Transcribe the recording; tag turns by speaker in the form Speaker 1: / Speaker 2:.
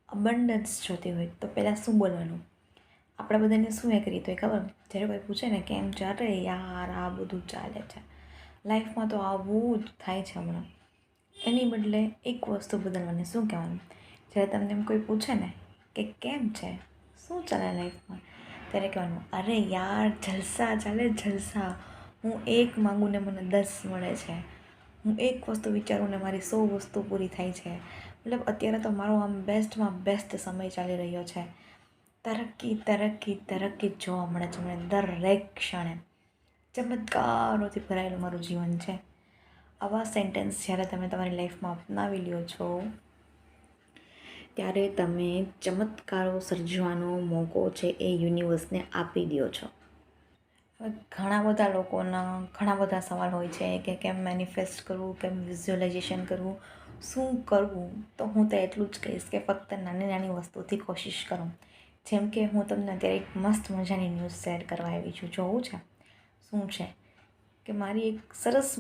Speaker 1: Abundance જોતી હોય તો પહેલાં શું બોલવાનું? આપણા બધાને શું એક રીત હોય ખબર? જ્યારે કોઈ પૂછે ને કેમ ચાલે યાર, આ બધું ચાલે છે લાઈફમાં, તો આવું જ થાય છે હમણાં. એની બદલે એક વસ્તુ બદલવાની. શું કહેવાનું? જ્યારે તમને એમ કોઈ પૂછે ને કે કેમ છે, શું ચાલે લાઈફમાં, ત્યારે કહેવાનું, અરે યાર જલસા ચાલે જલસા. હું એક માગું ને મને 10 મળે છે. હું એક વસ્તુ વિચારું ને મારી 100 વસ્તુ પૂરી થાય છે. મતલબ અત્યારે તો મારો આમ બેસ્ટમાં બેસ્ટ સમય ચાલી રહ્યો છે. તરક્કી તરક્કી તરક્કી જોવા મળે છે મને દરેક ક્ષણે. ચમત્કારોથી ભરાયેલું મારું જીવન છે. આવા સેન્ટેન્સ જ્યારે તમે તમારી લાઈફમાં અપનાવી લ્યો છો, ત્યારે તમે ચમત્કારો સર્જવાનો મોકો છે એ યુનિવર્સને આપી દો છો. હવે ઘણા બધા લોકોના ઘણા બધા સવાલ હોય છે કે કેમ મેનિફેસ્ટ કરવું, કેમ વિઝ્યુઅલાઇઝેશન કરવું, શું કરવું? તો હું તો એટલું જ કહીશ કે ફક્ત નાની નાની વસ્તુથી કોશિશ કરો. જેમ કે હું તમને અત્યારે એક મસ્ત મજાની ન્યૂઝ શેર કરવા આવી છું. જોવું છે? શું છે કે મારી એક સરસ